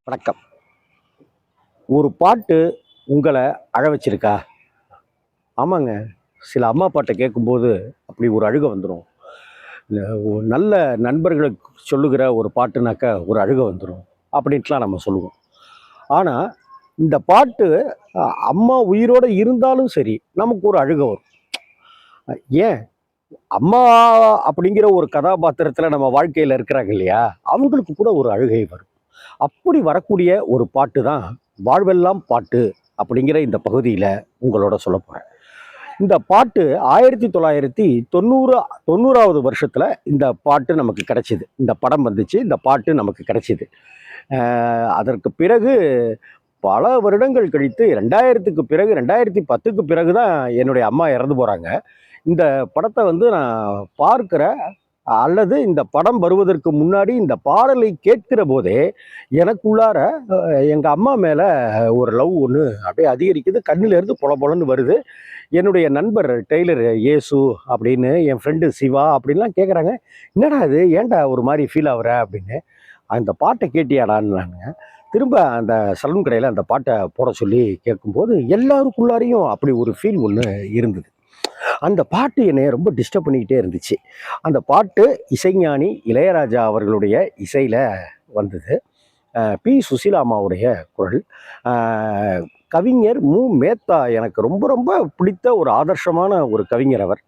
வணக்கம். ஒரு பாட்டு உங்கள அழ வச்சிருக்கா? ஆமாங்க. சில அம்மா பாட்ட கேட்கும்போது அப்படி ஒரு அழுகை வந்துரும். இல்ல நல்ல நண்பர்களுக்கு சொல்லுகிற ஒரு பாட்டுனாக்கா ஒரு அழுகை வந்துரும். அப்படின்ட்டுலாம் நம்ம சொல்லுவோம். ஆனா, இந்த பாட்டு அம்மா உயிரோட இருந்தாலும் சரி, நமக்கு ஒரு அழுகை வரும். ஏன்? அம்மா அப்படிங்கிற ஒரு கதாபாத்திரத்தில நம்ம வாழ்க்கையில இருக்கிறாங்க இல்லையா? அவங்களுக்கு கூட ஒரு அழுகை வரும். அப்படி வரக்கூடிய ஒரு பாட்டு தான் வாழ்வெல்லாம் பாட்டு அப்படிங்கிற இந்த பகுதியில் உங்களோட சொல்ல போகிறேன். இந்த பாட்டு 1990 வருஷத்தில் இந்த பாட்டு நமக்கு கிடைச்சிது. இந்த படம் வந்துச்சு, இந்த பாட்டு நமக்கு கிடைச்சிது. அதற்கு பிறகு பல வருடங்கள் கழித்து 2000க்கு பிறகு 2010க்கு பிறகு தான் என்னுடைய அம்மா இறந்து போகிறாங்க. இந்த படத்தை வந்து நான் பார்க்கிறேன். அல்லது இந்த படம் வருவதற்கு முன்னாடி இந்த பாடலை கேட்கிற போதே எனக்குள்ளார எங்க அம்மா மேல ஒரு லவ் ஒன்று அப்படியே அதிகரிக்குது. கண்ணுல இருந்து பொல பொலன்னு வருது. என்னுடைய நண்பர் டெய்லர் இயேசு அப்படின்னு, என் ஃப்ரெண்டு சிவா அப்படின்லாம் கேட்குறாங்க. என்னடா இது, ஏன்டா ஒரு மாதிரி ஃபீல் ஆகுற அப்படின்னு. அந்த பாட்டை கேட்டியாடான்னு திரும்ப அந்த சலூன் கடையில் அந்த பாட்டை போட சொல்லி கேட்கும்போது எல்லாருக்குள்ளாரையும் அப்படி ஒரு ஃபீல் ஒன்று இருந்தது. அந்த பாட்டு என்னை ரொம்ப டிஸ்டர்ப் பண்ணிக்கிட்டே இருந்துச்சு. அந்த பாட்டு இசைஞானி இளையராஜா அவர்களுடைய இசையில் வந்தது. பி சுசீலா அம்மாவுடைய குரல். கவிஞர் மு மேத்தா எனக்கு ரொம்ப ரொம்ப பிடித்த ஒரு ஆதர்ஷமான ஒரு கவிஞர் அவர்.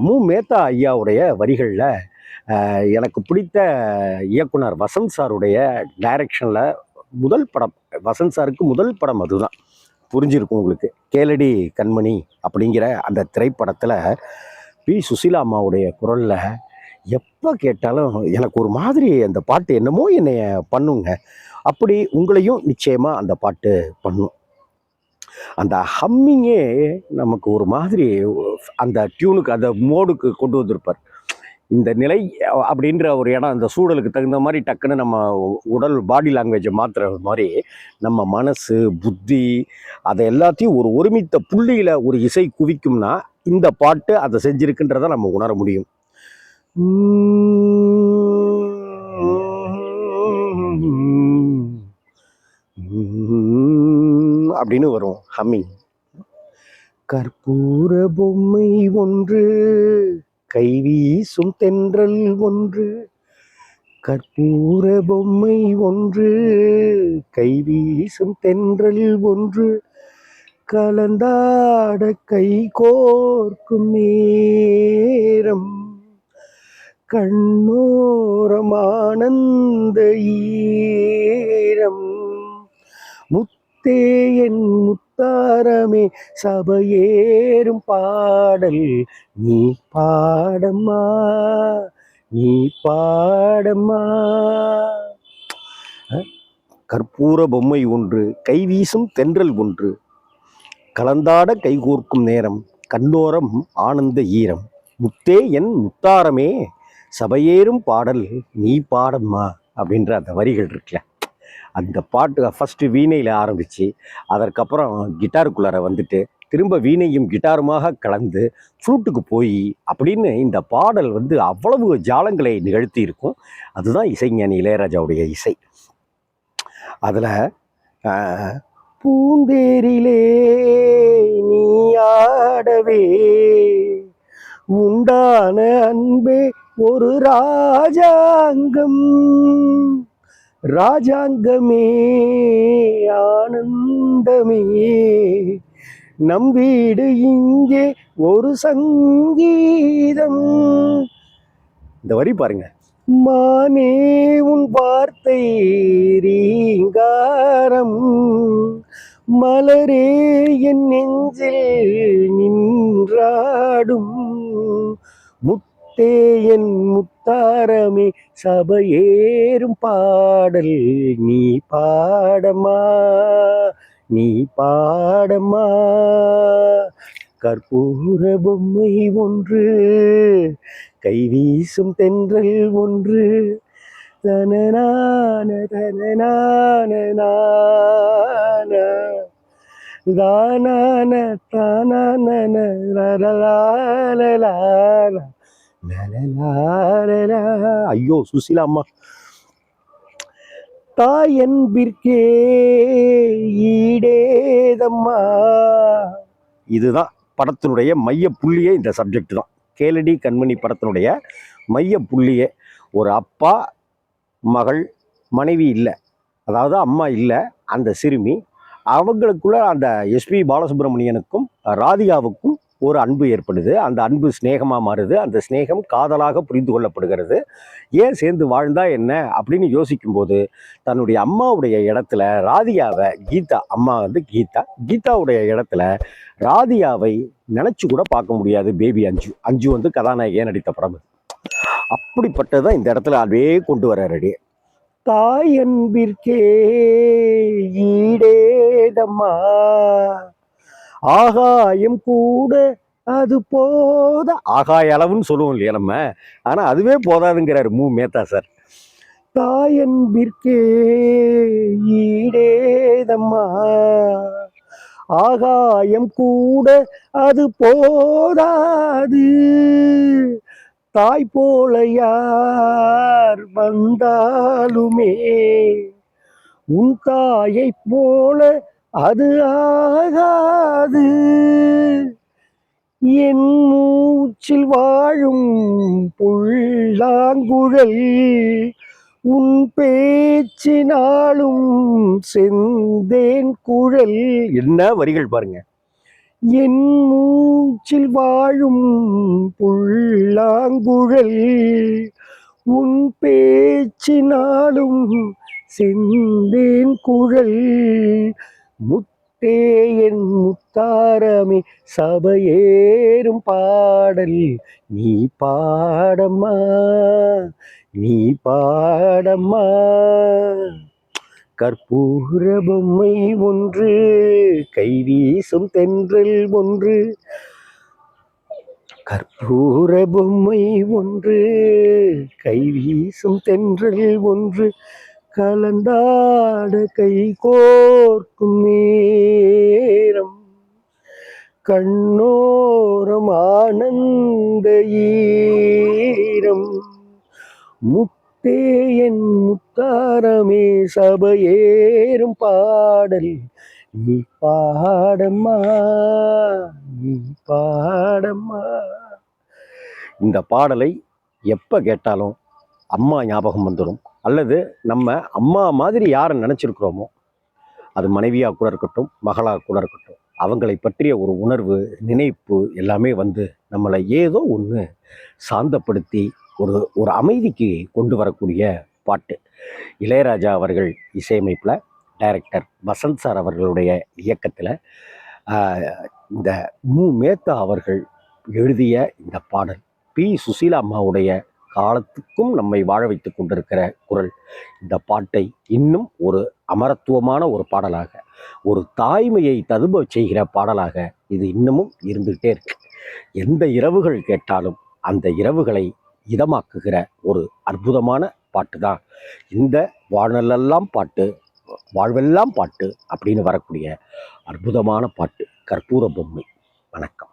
மு மேத்தா ஐயாவுடைய வரிகளில் எனக்கு பிடித்த இயக்குனர் வசந்த் சாருடைய டைரக்ஷனில் முதல் படம், வசந்த் சாருக்கு முதல் படம் அதுதான். புரிஞ்சிருக்கும் உங்களுக்கு. கேளடி கண்மணி அப்படிங்கிற அந்த திரைப்படத்தில் பி சுசீலா அம்மாவுடைய குரலில் எப்போ கேட்டாலும் எனக்கு ஒரு மாதிரி அந்த பாட்டு என்னமோ என்னைய பண்ணுங்க. அப்படி உங்களையும் நிச்சயமாக அந்த பாட்டு பண்ணும். அந்த ஹம்மிங்கே நமக்கு ஒரு மாதிரி அந்த டியூனுக்கு அந்த மோடுக்கு கொண்டு வந்திருப்பார். இந்த நிலை அப்படின்ற ஒரு இடம், அந்த சூழலுக்கு தகுந்த மாதிரி டக்குன்னு நம்ம உடல் பாடி லாங்குவேஜை மாற்றுற மாதிரி நம்ம மனசு புத்தி அதை எல்லாத்தையும் ஒரு ஒருமித்த புள்ளியில் ஒரு இசை குவிக்கும்னா இந்த பாட்டு அதை செஞ்சிருக்குன்றதை நம்ம உணர முடியும். அப்படின்னு வரும் ஹம்மிங். கற்பூர பொம்மை ஒன்று, கைவீசும் தென்றல் ஒன்று, கற்பூர பொம்மை ஒன்று, கைவீசும் தென்றல் ஒன்று, கலந்தாட கை கோர்க்கும் நேரம், கண்ணோரம் ஆனந்த ஈரம், முத்தே என் முத்தாரமே சபையேறும் பாடல் நீ பாடம்மா, நீ பாடம்மா. கற்பூர பொம்மை ஒன்று, கைவீசும் தென்றல் ஒன்று, கலந்தாட கைகோர்க்கும் நேரம், கண்ணோரம் ஆனந்த ஈரம், முத்தே என் முத்தாரமே சபையேறும் பாடல் நீ பாடம்மா அப்படின்ற அந்த வரிகள் இருக்குல்ல. அந்த பாட்டு ஃபஸ்ட்டு வீணையில் ஆரம்பித்து அதற்கப்புறம் கிட்டாருக்குள்ளார வந்துட்டு திரும்ப வீணையும் கிட்டாருமாக கலந்து ஃப்ளூட்டுக்கு போய் அப்படின்னு இந்த பாடல் வந்து அவ்வளவு ஜாலங்களை நிகழ்த்தி இருக்கும். அதுதான் இசைஞானி இளையராஜாவுடைய இசை. அதில் பூந்தேரிலே நீ ஆடவே உண்டான அன்பே ஒரு ராஜாங்கம், ராஜாங்கமே ஆனந்தமே, நம் வீடு இங்கே ஒரு சங்கீதம். இந்த வரி பாருங்க. மானே உன் வார்த்தை ரீங்காரம், மலரே என் நெஞ்சில் நின்றாடும், முத்தே என் முத்தாரமே சபையேறும் பாடல் நீ பாடம்மா, நீ பாடம்மா. கற்பூர பொம்மை ஒன்று, கைவீசும் தென்றல் ஒன்று, தனனான தனனான தானான தானான ஐயோ சுசீலா அம்மா. தாய் அன்பிற்கே ஈடேதம்மா. இதுதான் படத்தினுடைய மைய புள்ளியே. இந்த சப்ஜெக்ட் தான் கேளடி கண்மணி படத்தினுடைய மைய புள்ளியே. ஒரு அப்பா மகள் மனைவி இல்லை, அதாவது அம்மா இல்லை, அந்த சிறுமி அவங்களுக்குள்ள அந்த எஸ்பி பாலசுப்ரமணியனுக்கும் ராதிகாவுக்கும் ஒரு அன்பு ஏற்படுது. அந்த அன்பு ஸ்நேகமாக மாறுது. அந்த ஸ்நேகம் காதலாக புரிந்து கொள்ளப்படுகிறது. ஏன் சேர்ந்து வாழ்ந்தா என்ன அப்படின்னு யோசிக்கும்போது தன்னுடைய அம்மாவுடைய இடத்துல ராதிகாவை, கீதா அம்மா வந்து கீதாவுடைய இடத்துல ராதிகாவை நினச்சி கூட பார்க்க முடியாது. பேபி அஞ்சு அஞ்சு வந்து கதாநாயகியாக நடித்த படம். அப்படிப்பட்டதான் இந்த இடத்துல அப்படியே கொண்டு வர்றாரு. தாய் அன்பிற்கே ஈடேதம்மா, ஆகாயம் கூட அது போத. ஆகாய அளவுன்னு சொல்லுவோம் இல்லையா நம்ம, ஆனா அதுவே போதாதுங்கிறாரு மேத்தா சார். தாய் அன்பிற்கே ஈடேதம்மா, ஆகாயம் கூட அது போதாது, தாய் போல யார் வந்தாலுமே உன் தாயை போல அது ஆகாது, என் மூச்சில் வாழும் புல்லாங்குழல் உன் பேச்சினாலும் செந்தேன் குழல். என்ன வரிகள் பாருங்க. என் மூச்சில் வாழும் புல்லாங்குழல் உன் பேச்சினாலும் செந்தேன் குழல், முத்தே என் முத்தாரமே சபையேறும் பாடல் நீ பாடம்மா, நீ பாடம்மா. கற்பூர பொம்மை ஒன்று, கைவீசும் தென்றல் ஒன்று, கற்பூர பொம்மை ஒன்று, கைவீசும் தென்றல் ஒன்று, கலந்தாட கை கோர்க்கும் நேரம், கண்ணோரம் ஆனந்த ஈரம், முத்தே என் முத்தாரமே சபையேறும் பாடல் நீ பாடம்மா, நீ பாடம்மா. இந்த பாடலை எப்போ கேட்டாலும் அம்மா ஞாபகம் வந்துடும். அல்லது நம்ம அம்மா மாதிரி யாரை நினச்சிருக்கிறோமோ, அது மனைவியாக கூட இருக்கட்டும், மகளாக கூட இருக்கட்டும், அவங்களை பற்றிய ஒரு உணர்வு, நினைப்பு எல்லாமே வந்து நம்மளை ஏதோ ஒன்று சாந்தப்படுத்தி ஒரு ஒரு அமைதிக்கு கொண்டு வரக்கூடிய பாட்டு. இளையராஜா அவர்கள் இசையமைப்பில், டைரக்டர் வசந்த் சார் அவர்களுடைய இயக்கத்தில் இந்த மேத்தா அவர்கள் எழுதிய இந்த பாடல், பி சுசீலா அம்மாவுடைய காலத்துக்கும் நம்மை வாழ வைத்து கொண்டிருக்கிற குரல். இந்த பாட்டை இன்னும் ஒரு அமரத்துவமான ஒரு பாடலாக, ஒரு தாய்மையை ததும்ப செய்கிற பாடலாக இது இன்னமும் இருந்துகிட்டே இருக்கு. எந்த இரவுகள் கேட்டாலும் அந்த இரவுகளை இதமாக்குகிற ஒரு அற்புதமான பாட்டு தான் இந்த வாழ்நெல்லாம் பாட்டு, வாழ்வெல்லாம் பாட்டு அப்படின்னு வரக்கூடிய அற்புதமான பாட்டு கற்பூர பொம்மை. வணக்கம்.